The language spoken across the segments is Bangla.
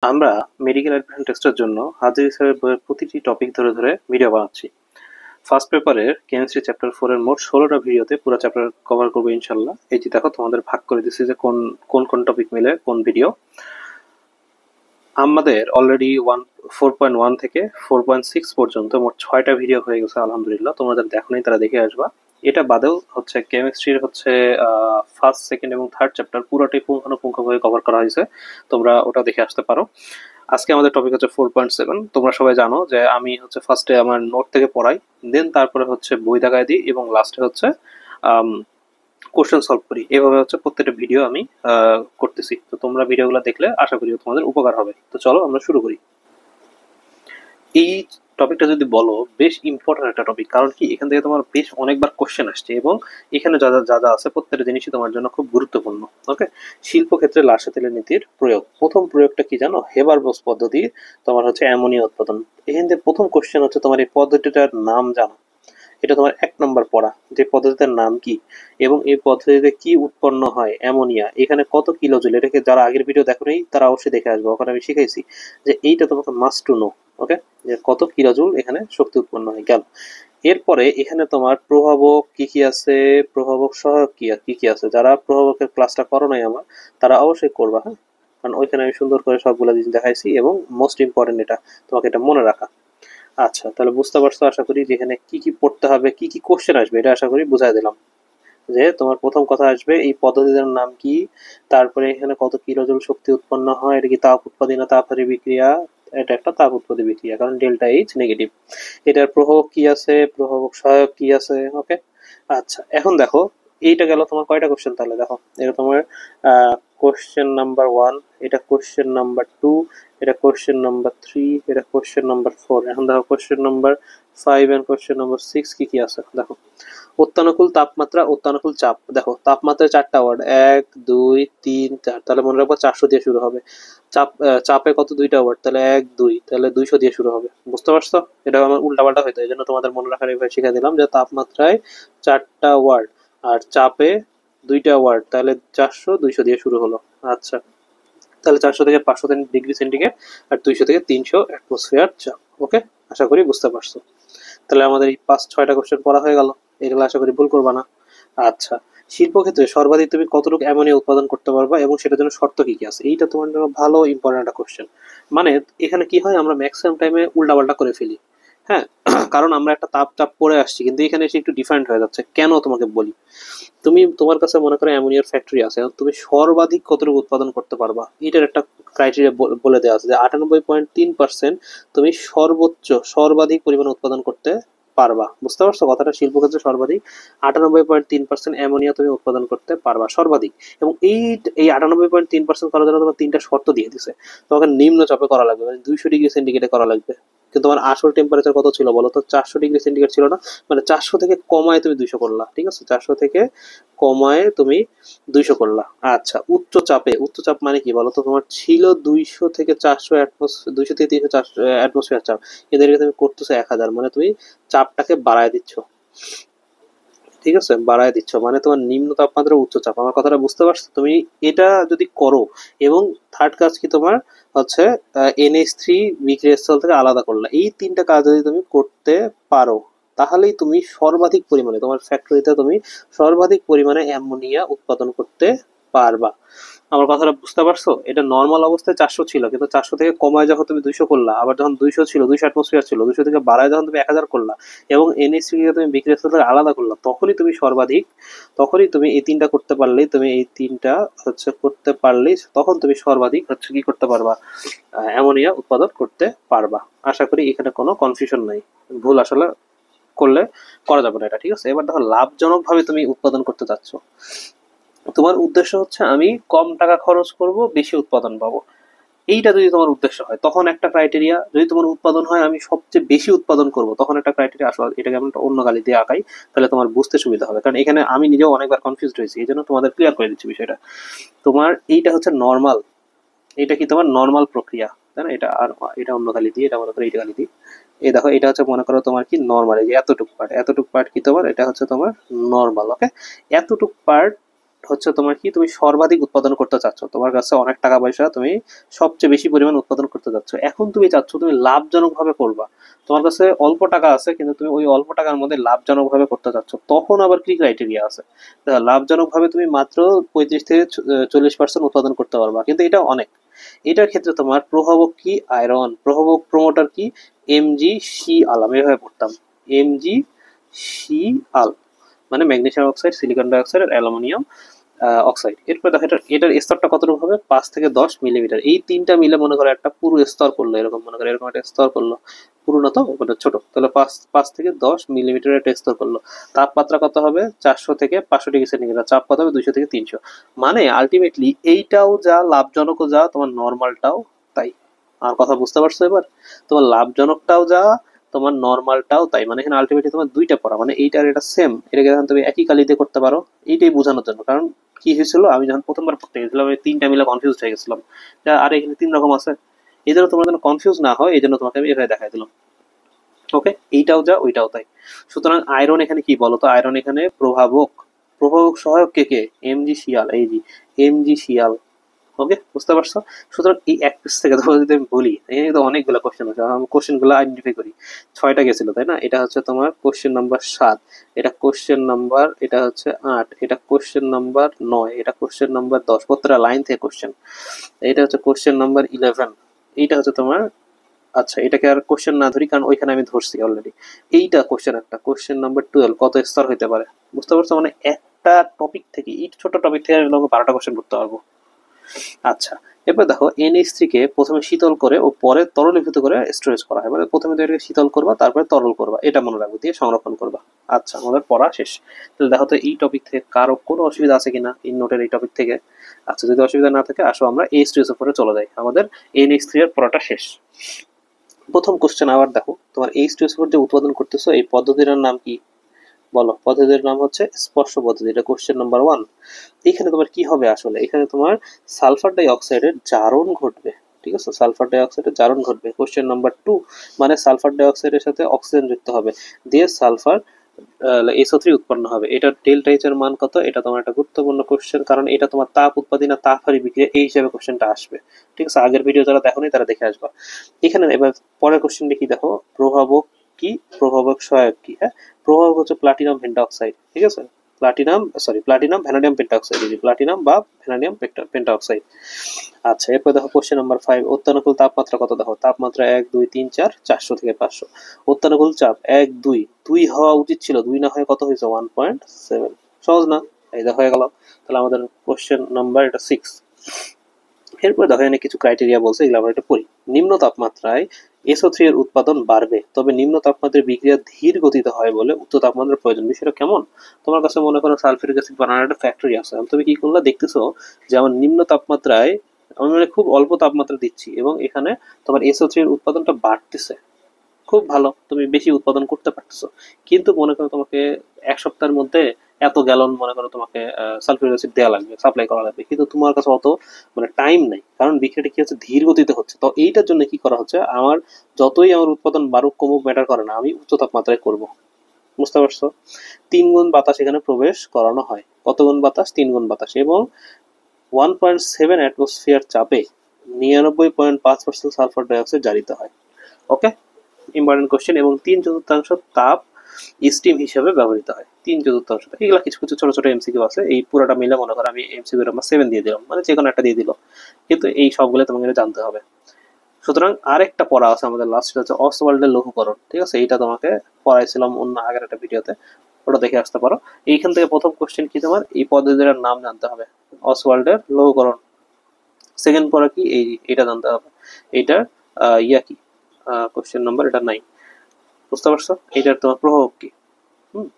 আমরা মেডিকেল অ্যাডমিশন টেস্টের জন্য হাজির স্যারের বইয়ের প্রতিটি টপিক ধরে ধরে ভিডিও বানাচ্ছি। ফার্স্ট পেপারের কেমিস্ট্রি চ্যাপ্টার 4 এর মোট 16টা ভিডিওতে পুরো চ্যাপ্টার কভার করবো ইনশাল্লাহ। এই যে দেখো তোমাদের ভাগ করে দিচ্ছি যে কোন কোন কোন টপিক মিলে কোন ভিডিও। আমাদের অলরেডি 4.1 থেকে 4.6 পর্যন্ত মোট 6টা ভিডিও হয়ে গেছে আলহামদুলিল্লাহ। তোমরা যারা দেখো নাই তারা দেখে আসবা। এটা বাদেও হচ্ছে কেমিস্ট্রির হচ্ছে ফার্স্ট, সেকেন্ড এবং থার্ড চ্যাপ্টার পুরোটাই পুঙ্খানুপুঙ্খভাবে কভার করা হয়েছে, তোমরা ওটা দেখে আসতে পারো। আজকে আমাদের টপিক হচ্ছে 4.7। তোমরা সবাই জানো যে আমি হচ্ছে ফার্স্টে আমার নোট থেকে পড়াই, দেন তারপরে হচ্ছে বই দেখায় দিই এবং লাস্টে হচ্ছে কোশ্চেন সলভ করি। এভাবে হচ্ছে প্রত্যেকটা ভিডিও আমি করতেছি। তো তোমরা ভিডিওগুলো দেখলে আশা করি তোমাদের উপকার হবে। তো চলো আমরা শুরু করি। এই টপিকটা যদি বলো, বেশ ইম্পর্টেন্ট একটা টপিক, কারণ কি এখান থেকে তোমার বেশ অনেকবার কোশ্চেন আসছে এবং এখানে যা যা যা আছে প্রত্যেকটা জিনিসই তোমার জন্য খুব গুরুত্বপূর্ণ। ওকে, শিল্পক্ষেত্রে লাসা তেলের নীতির প্রয়োগ। প্রথম প্রয়োগটা কি জানো? হেবারবোস পদ্ধতি। তোমার হচ্ছে অ্যামোনিয়া উৎপাদন। এখান থেকে প্রথম কোশ্চেন হচ্ছে তোমার এই পদ্ধতিটার নাম জানো। এটা তোমার 1 নম্বর পড়া, যে পদ্ধতিটার নাম কি এবং এই পদ্ধতিতে কি উৎপন্ন হয়। অ্যামোনিয়া এখানে কত কিলোজুল, এটাকে যারা আগের ভিডিও দেখো নেই তারা অবশ্যই দেখে আসবে, ওখানে আমি শিখাইছি যে এইটা তোমাকে মাস্ট টু নো। ওকে, যে কত কিলোজুল এখানে শক্তি উৎপন্ন হয়। গেল, এরপরে এখানে তোমার প্রভাবক কি কি আছে, প্রভাবক সহায়ক কি কি আছে। যারা প্রভাবকের ক্লাসটা করো নাই আমার, তারা অবশ্যই করবা, হ্যাঁ, কারণ ওইখানে আমি সুন্দর করে সবগুলো জিনিস দেখাইছি এবং মোস্ট ইম্পর্টেন্ট এটা তোমাকে এটা মনে রাখা। আচ্ছা, তাহলে বুঝতে পারছো আশা করি যে এখানে কি কি পড়তে হবে, কি কি কোশ্চেন আসবে, এটা আশা করি বুঝাই দিলাম। যে তোমার প্রথম কথা আসবে এই পদ্ধতির নাম কি, তারপরে এখানে কত কিলোজুল শক্তি উৎপন্ন হয়, এটা কি তাপ উৎপাদী না তাপহারী বিক্রিয়া। এটা একটা তাপ উৎপাদী বিক্রিয়া, কারণ ডেল্টা এইচ নেগেটিভ। এটার প্রভাবক কি আছে, প্রভাবক সহায়ক কি আছে। ওকে, আচ্ছা এখন দেখো, এইটা গেল তোমার কয়টা কোশ্চেন। তাহলে দেখো, এটা তোমার কোশ্চেন নাম্বার 1, এটা কোশ্চেন নাম্বার 2, এটা কোশ্চেন নাম্বার 3, এটা কোশ্চেন নাম্বার 4। এখন দেখো question number 5 and question number 6 কি কি আছে। দেখো, অত্যানুকূল তাপমাত্রা, অত্যানুকূল চাপ। দেখো তাপমাত্রায় 4টা ওয়ার্ড, 1 2 3 4, তাহলে মনে রাখবো 400 দিয়ে শুরু হবে। চাপে কত, 2টা ওয়ার্ড, তাহলে 1 2, তাহলে 200 দিয়ে শুরু হবে। বুঝতে পারছো? এটা আমার উল্টাপাল্টা হইতো, এই জন্য তোমাদের মনে রাখার এভাবে শিখে দিলাম যে তাপমাত্রায় 4টা ওয়ার্ড আর চাপে 2টা ওয়ার্ড, তাহলে 400 200 দিয়ে শুরু হলো। আচ্ছা, তাহলে 400 থেকে 500 ডিগ্রি সেন্টিগ্রেড আর 200 থেকে 300 অ্যাটমসফিয়ার চাপ। ওকে, আশা করি বুঝতে পারছো। তাহলে আমাদের এই 5-6টা কোশ্চেন পড়া হয়ে গেল, এগুলো আশা করি ভুল করবা না। আচ্ছা, শিল্পক্ষেত্রে সর্বাধিক তুমি কতটুকু অ্যামোনিয়া উৎপাদন করতে পারবা এবং সেটার জন্য শর্ত কি কি আছে, এইটা তোমার জন্য ভালো ইম্পর্টেন্ট একটা কোশ্চেন। মানে এখানে কি হয়, আমরা ম্যাক্সিমাম টাইমে উল্টাপাল্টা করে ফেলি, হ্যাঁ, কারণ আমরা একটা তাপ চাপ পড়ে আসছি, কিন্তু এখানে এসে একটু ডিফারেন্ট হয়ে যাচ্ছে। কেন তোমাকে বলি, তুমি তোমার কাছে মনে করো অ্যামোনিয়ার ফ্যাক্টরি আছে, তুমি সর্বাধিক কতটুকু উৎপাদন করতে পারবা, এটার একটা ক্রাইটেরিয়া বলে দেওয়া আছে যে 98.3% তুমি সর্বাধিক পরিমাণ উৎপাদন করতে পারবা। বুঝতে পারছো কথাটা? শিল্পক্ষেত্রে সর্বাধিক 98.3% অ্যামোনিয়া তুমি উৎপাদন করতে পারবা সর্বাধিক। এবং এই 98.3% করার জন্য তোমার 3টা শর্ত দিয়ে দিছে। তোমাকে নিম্ন চাপে করা লাগবে, মানে 200 ডিগ্রি সেন্টিগ্রেডে করা লাগবে। কিন্তু তোমার আসল টেম্পারেচার কত ছিল বলো তো? 400 ডিগ্রি সেন্টিগ্রেড ছিল না? মানে 400 থেকে কমায় তুমি 200 করলা, ঠিক আছে, 400 থেকে কমায় তুমি 200 করলা। আচ্ছা, উচ্চ চাপ মানে কি বলো তো? তোমার ছিল 200 থেকে 400 200 থেকে 300 অ্যাটমসফিয়ার চাপ, এদেরকে তুমি করতেছো 1000, মানে তুমি চাপটাকে বাড়ায় দিচ্ছ। ঠিক আছে, বাড়ায় দিচ্ছ, মানে তোমার নিম্ন তাপমাত্রা উচ্চ চাপ। আমার কথাটা বুঝতে পারছো? তুমি এটা যদি করো, এবং থার্ড কাজ কি তোমার হচ্ছে NH3 বিক্রিয়া স্থল থেকে আলাদা করলা, এই 3টা কাজ যদি তুমি করতে পারো, তাহলেই তুমি সর্বাধিক পরিমাণে তোমার ফ্যাক্টরিতে তুমি সর্বাধিক পরিমাণে অ্যামোনিয়া উৎপাদন করতে পারবা। আমার কথাটা বুঝতে পারছো? এটা নর্মাল অবস্থায় 400 ছিল, কিন্তু 400 থেকে কমায় যখন তুমি 200 করলা, আবার যখন 200 ছিল, 200 অ্যাটমসফিয়ার ছিল, 200 থেকে বাড়ায় যখন তুমি 1000 করলা এবং NH3 কে তুমি বিক্রিয়া স্থল থেকে আলাদা করলা, তখনই তুমি সর্বাধিক, তখনই তুমি এই 3টা করতে পারলেই, তুমি এই 3টা হচ্ছে করতে পারলেই তখন তুমি সর্বাধিক হচ্ছে কি করতে পারবা, অ্যামোনিয়া উৎপাদন করতে পারবা। আশা করি এখানে কোনো কনফিউশন নাই, ভুল আসলে করলে করা যাবে না এটা, ঠিক আছে? এবার দেখো, লাভজনক ভাবে তুমি উৎপাদন করতে চাচ্ছ, তোমার উদ্দেশ্য হচ্ছে আমি কম টাকা খরচ করব, বেশি উৎপাদন পাবো। এইটা যদি তোমার উদ্দেশ্য হয় তখন একটা ক্রাইটেরিয়া, যদি তোমার উৎপাদন হয় আমি সবচেয়ে বেশি উৎপাদন করব, তখন একটা ক্রাইটেরিয়া আসলে এটাকে আমি একটা অন্য গালি দিয়ে আঁকাই, তাহলে তোমার বুঝতে সুবিধা হবে, কারণ এখানে আমি নিজেও অনেকবার কনফিউজড হয়েছি, এই জন্য তোমাদের ক্লিয়ার করে দিচ্ছি বিষয়টা। তোমার এইটা হচ্ছে নর্মাল, এটা কি তোমার নর্মাল প্রক্রিয়া, তাই না? এটা আর এটা অন্য গালি দিয়ে, এটা মনে করো এইটা গালি দিই। এই দেখো, এটা হচ্ছে মনে করো তোমার কি নর্মাল, এই যে এতটুক পার্ট কি তোমার, এটা হচ্ছে তোমার নর্মাল। ওকে, এতটুক পার্ট হচ্ছে তোমার কি, তুমি সর্বাধিক উৎপাদন করতে চাচ্ছ, তোমার কাছে অনেক টাকা পয়সা, তুমি সবচেয়ে বেশি পরিমাণ উৎপাদন করতে চাচ্ছ। এখন তুমি চাচ্ছ তুমি লাভজনক ভাবে করবা, তোমার কাছে অল্প টাকা আছে কিন্তু তুমি ওই অল্প টাকার মধ্যে লাভজনক ভাবে করতে চাচ্ছ, তখন আবার কি ক্রাইটেরিয়া আছে। লাভজনক ভাবে তুমি মাত্র 35 থেকে 40% উৎপাদন করতে পারবা, কিন্তু এটা অনেক। এটার ক্ষেত্রে তোমার প্রভাবক কি, আয়রন প্রভাবক প্রমোটার কি, এমজি সি আল, আমি এভাবে পড়তাম, এমজি সি আল, মানে ম্যাগনেসিয়াম অক্সাইড, সিলিকন ডাইঅক্সাইড আর অ্যালুমিনিয়াম অক্সাইড। এরপর দেখো এটার স্তরটা কতটুকু হবে, 5 থেকে 10 মিলিমিটার। এই তিনটা মিলে মনে করো একটা পুরো স্তর করলো, এরকম মনে করো এরকম একটা স্তর করলো, পুরো না তো ওটা ছোট, তাহলে 5 থেকে 10 মিলিমিটার একটা স্তর করলো। তাপমাত্রা কত হবে, 400 থেকে 500 ডিগ্রি সেন্টিগ্রেড। চাপ কত হবে, 200 থেকে 300। মানে আলটিমেটলি এইটাও যা লাভজনকও যা, তোমার নর্মালটাও তাই। আমার কথা বুঝতে পারছো এবার? তোমার লাভজনকটাও যা, তোমার নর্মালটাও তাই। মানে এখানে আলটিমেটলি তোমার দুইটা পড়া, মানে এইটা আর এটা সেম, এটাকে এখন তুমি একই কালিতে করতে পারো। এইটাই বোঝানোর জন্য। কারণ কি হয়েছিল, আমি যখন প্রথমবার পড়তে গেছিলাম আমি তিনটা মিলে কনফিউজ হয়ে গেছিলাম, আর এখানে 3 রকম আছে। এই জন্য তোমার যেন কনফিউজ না হয়, এই জন্য তোমাকে আমি এভাবে দেখাই দিলাম। ওকে, এইটাও যা ওইটাও তাই। সুতরাং আয়রন এখানে কি বলতো, আয়রন এখানে প্রভাবক, প্রভাবক সহায়ক কে কে, এমজি শিয়াল, এই যে এমজি শিয়াল। ওকে, বুঝতে পারছো? সুতরাং এই এক পিস থেকে তোমার যদি আমি বলি, এখানে তো অনেকগুলো কোশ্চেন আছে, আমি কোশ্চেন গুলো আইডেন্টিফাই করি। 6টা গেছিল তাই না, এটা হচ্ছে তোমার কোশ্চেন নাম্বার 7, এটা কোশ্চেন নাম্বার, এটা হচ্ছে 8, এটা কোশ্চেন নাম্বার 9, এটা কোশ্চেন নাম্বার 10, প্রত্যেকটা লাইন থেকে কোশ্চেন। এটা হচ্ছে কোশ্চেন নাম্বার 11, এইটা হচ্ছে তোমার, আচ্ছা এটাকে আর কোশ্চেন না ধরি কারণ ওইখানে আমি ধরছি অলরেডি। এইটা কোশ্চেন একটা, কোশ্চেন নাম্বার 12, কত স্তর হইতে পারে। বুঝতে পারছো? মানে একটা টপিক থেকে, এই ছোট টপিক থেকে আমি তোমাকে 12টা কোশ্চেন করতে পারবো। আচ্ছা, এরপর দেখো NH3 কে প্রথমে শীতল করে ও পরে তরলীভূত করে স্টোরেজ করা হয়। মানে প্রথমে তো এটাকে শীতল করবা, তারপরে তরল করবা, এটা মনে রাখবে, দিয়ে সংরক্ষণ করবা। আচ্ছা, আমাদের পড়া শেষ। তাহলে দেখো তো এই টপিক থেকে কারো কোনো অসুবিধা আছে কিনা, এই নোটের এই টপিক থেকে। আচ্ছা, যদি অসুবিধা না থাকে আসো আমরা H2SO উপরে চলে যাই, আমাদের NH3 এর পড়াটা শেষ। প্রথম কোশ্চেন আবার দেখো, তোমার H2SO যে উৎপাদন করতেছো এই পদ্ধতির নাম কি, বলো। পদ্ধতির নাম হচ্ছে স্পর্শ পদ্ধতি, এটা কোশ্চেন নাম্বার 1। এখানে তোমার কি হবে আসলে, এখানে তোমার সালফার ডাই অক্সাইডের জারণ ঘটবে। ঠিক আছে, সালফার ডাই অক্সাইডের জারণ ঘটবে। কোশ্চেন নাম্বার 2, মানে সালফার ডাই অক্সাইডের সাথে অক্সিজেন যুক্ত হবে, দিয়ে সালফার SO3 উৎপন্ন হবে। এটার ডেল্টা এইচ এর মান কত, এটা তোমার একটা গুরুত্বপূর্ণ কোশ্চেন, কারণ এটা তোমার তাপ উৎপাদন না তাপ হারি বিক্রিয়া এই হিসাবে কোশ্চেনটা আসবে। ঠিক আছে, আগের ভিডিও যারা দেখোনি তারা দেখে আসবা। এখানে এবার পরের কোশ্চেন কি দেখো, প্রভাবক কি, প্রভাবক সহায়ক কি। হ্যাঁ, প্রভাবক হচ্ছে প্লাটিনাম পেন্টাঅক্সাইড। ঠিক আছে, প্লাটিনাম ভ্যানাডিয়াম পেন্টাঅক্সাইড, প্লাটিনাম বা ভ্যানাডিয়াম পেন্টাঅক্সাইড। আচ্ছা, এরপর দেখো কোশ্চেন নাম্বার 5, অত্যানুকূল তাপমাত্রা কত। দেখো তাপমাত্রা 1 2 3 4, 400 থেকে 500। অত্যানুকূল চাপ 1 2, 2 হওয়া উচিত ছিল, 2 না হয়ে কত হয়েছে, 1.7। সহজ না, এই দেখো হয়ে গেল। তাহলে আমাদের কোশ্চেন নাম্বার এটা 6। এরপর দেখো এখানে কিছু ক্রাইটেরিয়া বলছে, এগুলো আমরা একটু পড়ি। নিম্ন তাপমাত্রায় SO3 এর উৎপাদন বাড়বে, তবে নিম্ন তাপমাত্রায় বিক্রিয়া ধীর গতিতে হয় বলে উচ্চ তাপমাত্রার প্রয়োজন। বিষয়টা কেমন, তোমার কাছে মনে করো সালফিউরিক অ্যাসিড বানানোর একটা ফ্যাক্টরি আছে, তুমি কি করলা দেখতেছো যে আমার নিম্ন তাপমাত্রায়, আমি মানে খুব অল্প তাপমাত্রা দিচ্ছি এবং এখানে তোমার SO3 এর উৎপাদনটা বাড়তেছে, খুব ভালো, তুমি বেশি উৎপাদন করতে পারতেছো। কিন্তু মনে করো তোমাকে 1 সপ্তাহের মধ্যে এত গ্যালন মনে করো তোমাকে সালফিউরিক অ্যাসিড দেওয়া লাগবে, সাপ্লাই করা লাগবে, কিন্তু তোমার কাছে অত মানে টাইম নাই, কারণ বিক্রিয়াটা কি হচ্ছে, ধীর গতিতে হচ্ছে। তো এইটার জন্য কি করা হচ্ছে, আমার যতই আমার উৎপাদন বাড়ুক কমুক ম্যাটার করে না, আমি উচ্চ তাপমাত্রায় করব। বুঝতে পারছো? 3 গুণ বাতাস এখানে প্রবেশ করানো হয়। কত গুণ বাতাস, 3 গুণ বাতাস, এবং 1.7 অ্যাটমসফিয়ার চাপে 99.5% সালফার ডাইঅক্সাইড জারিত হয়। ওকে, ইম্পর্টেন্ট কোশ্চেন। এবং 3/4 তাপ স্টিম হিসেবে ব্যবহৃত হয়। 3/4, এগুলা কিছু কিছু ছোট ছোট এমসিকিউ আছে, এই পুরোটা মিলে মনে করো আমি এমসিকিউ নাম্বার 7 দিয়ে দিলাম, মানে যে কোনো একটা দিয়ে দিল, কিন্তু এই সবগুলো তোমাকে জানতে হবে। সুতরাং আরেকটা পড়া আছে আমাদের লাস্ট, সেটা হচ্ছে অসওয়াল্ডের লঘুকরণ। ঠিক আছে, এইটা তোমাকে পড়াইছিলাম অন্য আগের একটা ভিডিওতে, ওটা দেখে আসতে পারো। এইখান থেকে প্রথম কোশ্চেন কি, তোমার এই পদ্ধতির নাম জানতে হবে, অসওয়াল্ডের লঘুকরণ। সেকেন্ড পড়া কি, এটা জানতে হবে, এইটার ইয়া কি, কোশ্চেন নাম্বার এটা 9। বুঝতে পারছো, এইটার তোমার প্রভাব কি। হুম,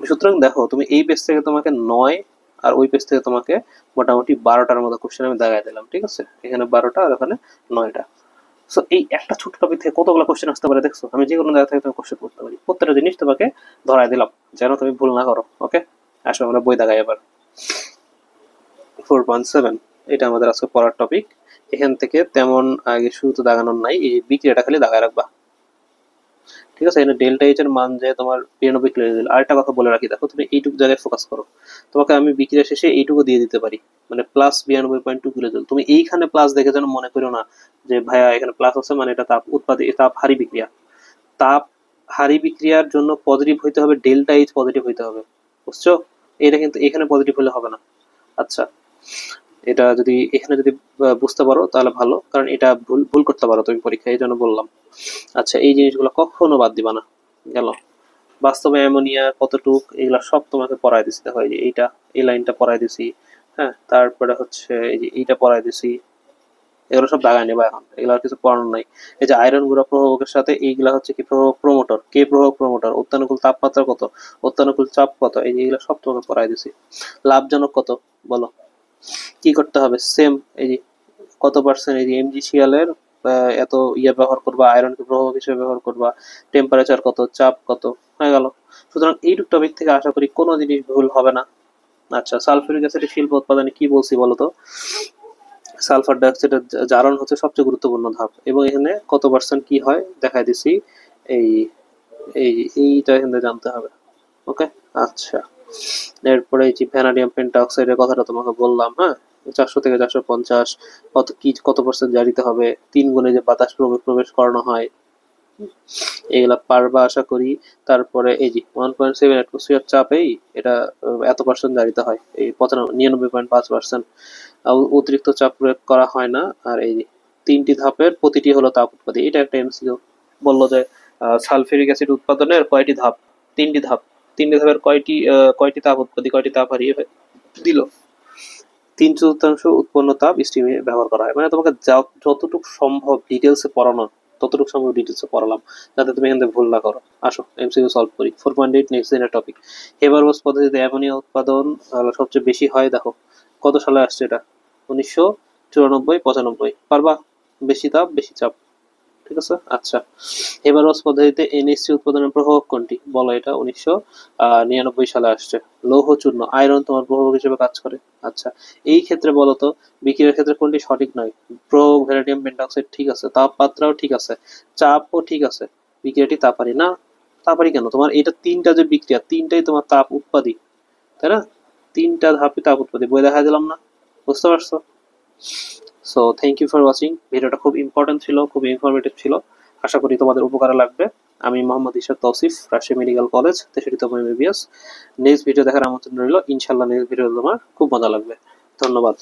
সুতরাং দেখো তুমি এই পেজ থেকে তোমাকে 9, আর ওই পেজ থেকে তোমাকে মোটামুটি 12টার মতো কোশ্চেন আমি দেখাই দিলাম। ঠিক আছে, এখানে 12টা আর ওখানে 9টা। সো এই একটা ছোট টপিক থেকে কতগুলো কোশ্চেন আসতে পারে দেখছো, আমি যে কোনো জায়গা থেকে তুমি কোশ্চেন করতে পারি, প্রত্যেকটা জিনিস তোমাকে ধরাই দিলাম যেন তুমি ভুল না করো। ওকে, আসো আমরা বই দেখাই এবার। 4.7, এটা আমাদের আজকে পড়ার টপিক। এখান থেকে তেমন আগে শুরু তো দাগানোর নাই, এই বিক্রিয়াটা খালি দাগায় রাখবা। ঠিক আছে, এখানে ডেল্টা এইচ এর মান যে তোমার 92 কিলোজুল। আরেকটা কথা বলে রাখি, দেখো তুমি এইটুকু জায়গায় ফোকাস করো, তোমাকে আমি বিক্রিয়া শেষে এইটুকু দিয়ে দিতে পারি, মানে প্লাস 92.2 কিলোজুল। তুমি এইখানে প্লাস দেখে যেন মনে করো না যে ভাইয়া এখানে প্লাস আছে মানে এটা তাপ উৎপাদিত, তাপ হারি বিক্রিয়া। তাপ হারি বিক্রিয়ার জন্য পজিটিভ হইতে হবে, ডেল্টা এইচ পজিটিভ হইতে হবে, বুঝছো? এটা কিন্তু এখানে পজিটিভ হলে হবে না। আচ্ছা, এটা যদি এখানে যদি বুঝতে পারো তাহলে ভালো, কারণ এটা ভুল ভুল করতে পারো তুমি পরীক্ষায়, এই জন্য বললাম। আচ্ছা, এই জিনিসগুলো কখনো বাদ দিবা না, গেল। বাস্তবে অ্যামোনিয়া কতটুক এগুলা সব তোমাকে পড়ায় দিছি, দেখো এই যে এইটা, এই লাইনটা পড়ায় দিছি, হ্যাঁ, তারপরে হচ্ছে এই যে এইটা পড়ায় দিছি, এগুলো সব দাগায় নেবা এখন, এগুলো আর কিছু পড়ানোর নাই। এই যে আয়রন গুঁড়া প্রভাবকের সাথে এইগুলা হচ্ছে কি প্রভাবক প্রমোটর, কে প্রভাবক প্রমোটর, অত্যানুকূল তাপমাত্রা কত, অত্যানুকূল চাপ কত, এই যে এগুলো সব তোমাকে পড়ায় দিছি। লাভজনক কত বলো, কি করতে হবে, সেম এই যে কত পার্সেন্ট, এই যে এমজিসিএল এর এত ইয়ে ব্যবহার করবা, আয়রনকে প্রভাবক হিসেবে ব্যবহার করবা, টেম্পারেচার কত, চাপ কত, হয়ে গেল। সুতরাং এইটুক টপিক থেকে আশা করি কোনো জিনিস ভুল হবে না। আচ্ছা, সালফিউরিক অ্যাসিডের শিল্প উৎপাদনে কি বলছি বলতো? সালফার ডাইঅক্সাইডের জারণ হচ্ছে সবচেয়ে গুরুত্বপূর্ণ ধাপ, এবং এখানে কত পার্সেন্ট কি হয় দেখাই দিছি। এই এই এইটা এখানে জানতে হবে। ওকে, আচ্ছা। এরপরে এই যে ভ্যানাডিয়াম পেন্টাঅক্সাইডের কথাটা তোমাকে বললাম, হ্যাঁ, 400 থেকে 450 কত কি কত পার্সেন্ট জারিতে হবে, 3 গুণে যে বাতাস প্রবেশ করানো হয়, এগুলা পারবা আশা করি। তারপরে এই যে 1.7 অ্যাটমসফিয়ার চাপেই এটা এত পার্সেন্ট জারিত হয়, এই 99.5%। অতিরিক্ত চাপ প্রয়োগ করা হয় না। আর এই যে 3টি ধাপের প্রতিটি হলো তাপ উৎপাদী, এটা একটা এমসিকিউ। বললো যে সালফিউরিক অ্যাসিড উৎপাদনের কয়টি ধাপ, 3টি ধাপ, 3টি ধাপের কয়টি তাপ উৎপাদী, কয়টি তাপ হারিয়ে দিল, 3/4 উৎপন্ন তাপ স্টিমে ব্যবহার করা হয়। মানে তোমাকে যতটুকু সম্ভব ডিটেলসে পড়ানো, ততটুকু সম্ভব ডিটেলসে পড়ালাম, যাতে তুমি এখান থেকে ভুল না করো। আসো এমসিকিউ সলভ করি। 4.8 নেক্সট দিনের টপিক। হেবারবোস পদ্ধতিতে অ্যামোনিয়া উৎপাদন সবচেয়ে বেশি হয়, দেখো কত সালে আসছে এটা, 1994-95। পারবা? বেশি তাপ বেশি চাপ, ঠিক আছে। আচ্ছা, হেবারোস পদ্ধতিতে এনএসসি উৎপাদনের প্রভাবক কোনটি বলো, এটা 1999 সালে আসছে। লৌহ চূর্ণ, আয়রন তোমার প্রভাবক হিসেবে কাজ করে। আচ্ছা, এই ক্ষেত্রে বলো তো বিক্রিয়ার ক্ষেত্রে কোনটি সঠিক নয়? প্রভাবক ভ্যানাডিয়াম পেন্টঅক্সাইড ঠিক আছে, তাপমাত্রাও ঠিক আছে, চাপও ঠিক আছে, বিক্রিয়াটি তাপারি না। তাপারি কেন, তোমার এটা তিনটা যে বিক্রিয়া, তিনটাই তোমার তাপ উৎপাদী, তাই না? তিনটা ধাপে তাপ উৎপাদী, বই দেখা দিলাম না, বুঝতে পারছো? So thank you for watching, ভিডিওটা খুব ইম্পর্টেন্ট ছিল, খুব ইনফরমেটিভ ছিল, আশা করি তোমাদের উপকারে লাগবে। আমি মোহাম্মদ ইশাক তৌসিফ, রাজশাহী মেডিকেল কলেজ, 63তম এমবিবিএস। নেক্সট ভিডিও দেখার আমন্ত্রণ রইল, ইনশাল্লাহ নেক্সট ভিডিও তোমার খুব মজা লাগবে। ধন্যবাদ।